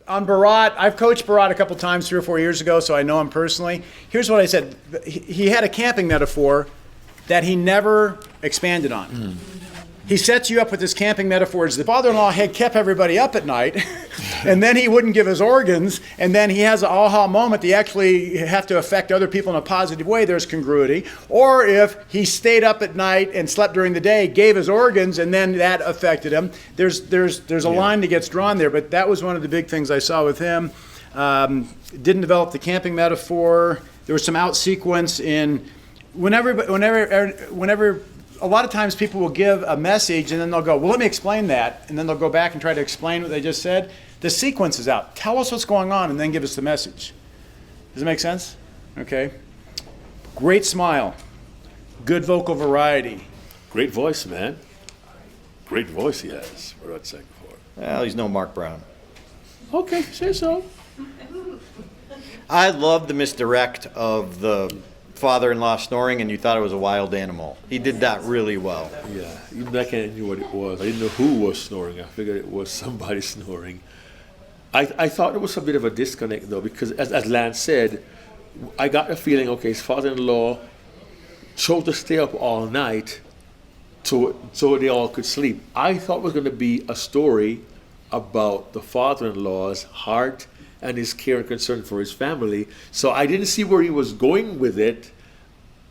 On Bharat, I've coached Bharat a couple times 3 or 4 years ago, so I know him personally. Here's what I said. He had a camping metaphor that he never expanded on. He sets you up with this camping metaphors. The father-in-law had kept everybody up at night, and then he wouldn't give his organs, and then he has an aha moment. They actually have to affect other people in a positive way. There's congruity. Or if he stayed up at night and slept during the day, gave his organs, and then that affected him. There's a line that gets drawn there, but that was one of the big things I saw with him. Didn't develop the camping metaphor. There was some out sequence in whenever a lot of times people will give a message and then they'll go, well, let me explain that. And then they'll go back and try to explain what they just said. The sequence is out. Tell us what's going on and then give us the message. Does it make sense? Okay. Great smile. Good vocal variety. Great voice, man. Great voice he has, Bharat Sangekar. Well, he's no Mark Brown. Okay, say so. I love the misdirect of the father-in-law snoring, and you thought it was a wild animal. He did that really well. Yeah, even I can't knew what it was. I didn't know who was snoring. I figured it was somebody snoring. I thought there was a bit of a disconnect, though, because as Lance said, I got the feeling, okay, his father-in-law chose to stay up all night so they all could sleep. I thought it was going to be a story about the father-in-law's heart and his care and concern for his family. So I didn't see where he was going with it.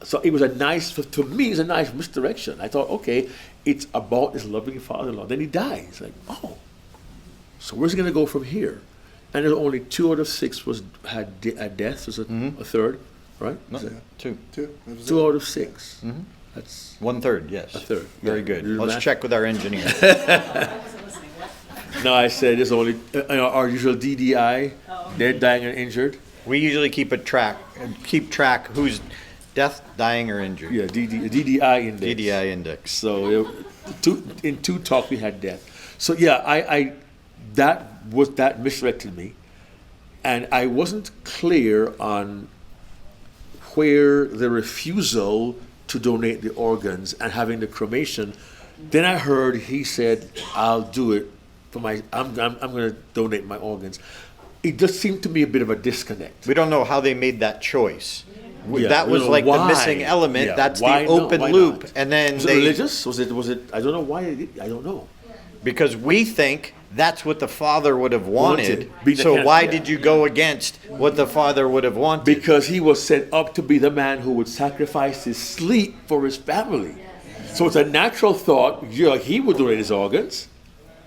So it was to me, it's a nice misdirection. I thought, okay, it's about this loving father-in-law. Then he dies. Like, oh, so where's he going to go from here? And there's only 2 out of 6 had a death. Was it a third, right? No, 2. 2 out of 6. Mm-hmm. That's 1/3, yes. a third. Very Yeah. good. You do Let's math? check with our engineer. No, I said there's only our usual DDI, dead, dying, and injured. We usually keep track who's death, dying, or injured. Yeah, DDI index. DDI index. So in 2 talks we had death. So yeah, that misdirected me, and I wasn't clear on where the refusal to donate the organs and having the cremation. Then I heard he said, "I'll do it for I'm going to donate my organs." It just seemed to me a bit of a disconnect. We don't know how they made that choice. Yeah, that we was don't know like why. the missing element. Yeah, That's why the not? open Why loop. not? And then Was it religious? Was it? I don't know why. I don't know. Because we think that's what the father would have wanted. Be the So hand- why yeah. did you go against what the father would have wanted? Because he was set up to be the man who would sacrifice his sleep for his family. So it's a natural thought. He would donate his organs,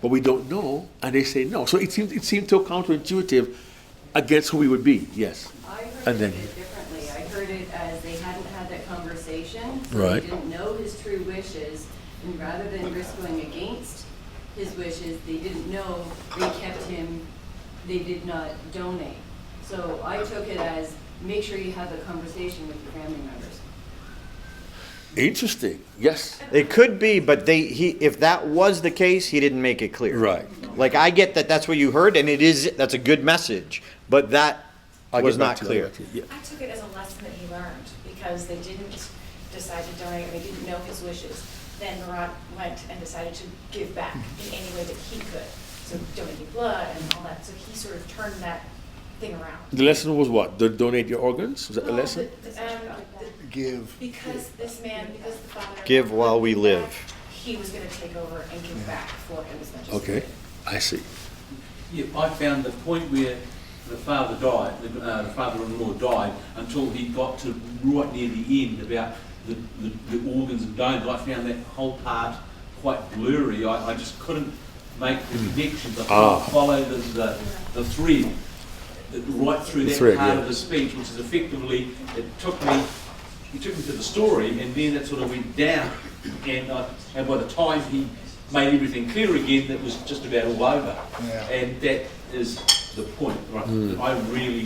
but we don't know, and they say no. So it seemed so counterintuitive against who we would be. Yes. I heard And then- it differently. I heard it as they hadn't had that conversation, so Right. they didn't know his true wishes, and rather than risk going against his wishes, they didn't know, they kept him, they did not donate. So I took it as, make sure you have a conversation with your family members. Interesting. Yes. It could be, but if that was the case, he didn't make it clear. Right. Like, I get that that's what you heard, and that's a good message, but that I'll was get back not to clear. that. Yeah. I took it as a lesson that he learned because they didn't decide to donate, or they didn't know his wishes. Then Bharat went and decided to give back in any way that he could. So donating blood and all that. So he sort of turned that thing around. The lesson was what? Donate your organs? Was that the Well, lesson? Give. Because this man, because the father. Give while we live. He was going to take over and give back for him as much as he Okay, could. I see. Yeah, I found the point where the father died, the father-in-law died, until he got to right near the end about the organs and bones. I found that whole part quite blurry. I just couldn't make the connections. I couldn't follow the thread right through that thread, part yeah. of the speech, which is effectively, he took me to the story, and then it sort of went down, and by the time he made everything clear again, that was just about all over. Yeah. And that is the point, right? I really,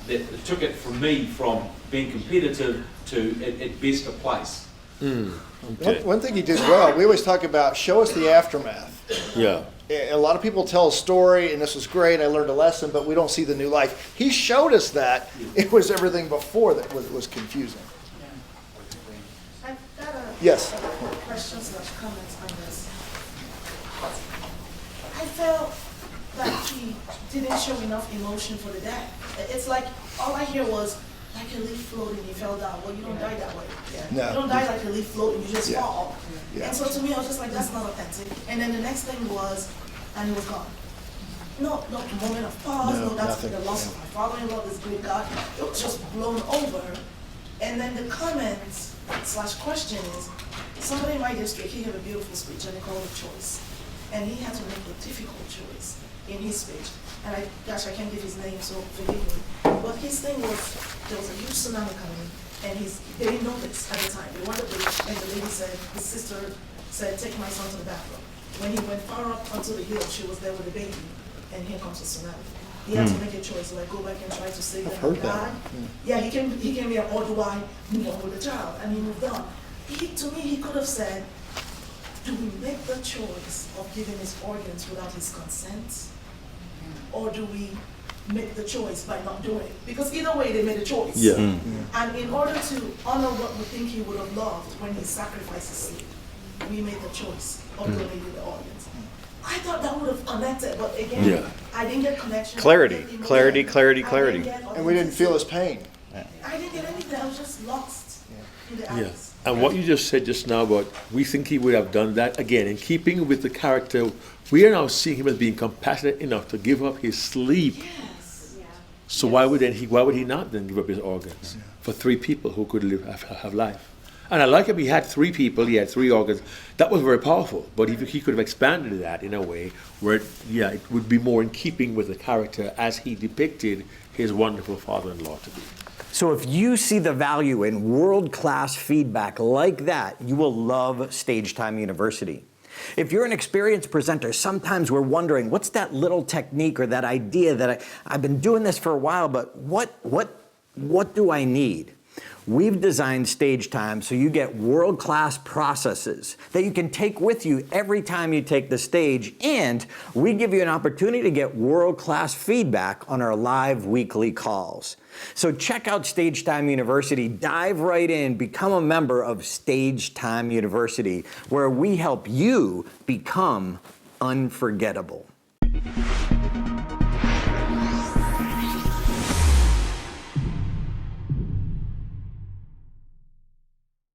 it took it from me from being competitive to at best a place. Okay. One thing he did well, we always talk about show us the aftermath. Yeah. A lot of people tell a story, and this was great, I learned a lesson, but we don't see the new life. He showed us that. It was everything before that was confusing. I've got a Yes. questions/comments on this. I felt like he didn't show enough emotion for the dad. It's like, all I hear was, like a leaf floating, he fell down. Well, you don't die that way. No. You don't die like a leaf floating, you just Yeah. fall. Yeah. And so to me, I was just like, that's not authentic. And then the next thing was, and he was gone. No moment of pause, No, no, that's nothing. the loss of my father-in-law, this great God. It was just blown over. And then the comments / question is, somebody in my district, he gave a beautiful speech and they called it choice. And he had to make a difficult choice in his speech. And I can't give his name, so forgive me. But his thing was, there was a huge tsunami coming, and they didn't know this at the time. They wanted to, and the lady said, his sister said, take my son to the bathroom. When he went far up onto the hill, she was there with a baby, and here comes the tsunami. He had to make a choice, do I go back and try to save them or heard that. die? Yeah, he came here, or do I move on with the child? And he moved on. To me, he could have said, do we make the choice of giving his organs without his consent? Or do we make the choice by not doing it? Because either way, they made a choice. Yeah. And in order to honor what we think he would have loved when he sacrificed his sleep, we made the choice of donating the organs. I thought that would have connected, but again, Yeah. I didn't get connection. Clarity, I didn't get clarity, emotion. clarity, I clarity. didn't get And we didn't feel his pain. I didn't get anything. I was just lost in the Yeah. eyes. And what you just said just now about we think he would have done that again, in keeping with the character, we are now seeing him as being compassionate enough to give up his sleep. Yes. So why would he not then give up his organs for 3 people who could have life? And I like him. He had 3 people. He had 3 organs. That was very powerful. But he could have expanded that in a way where, it would be more in keeping with the character as he depicted his wonderful father-in-law to be. So if you see the value in world-class feedback like that, you will love Stage Time University. If you're an experienced presenter, sometimes we're wondering, what's that little technique or that idea that I've been doing this for a while, but what do I need? We've designed Stage Time so you get world-class processes that you can take with you every time you take the stage, and we give you an opportunity to get world-class feedback on our live weekly calls. So check out Stage Time University, dive right in, become a member of Stage Time University, where we help you become unforgettable.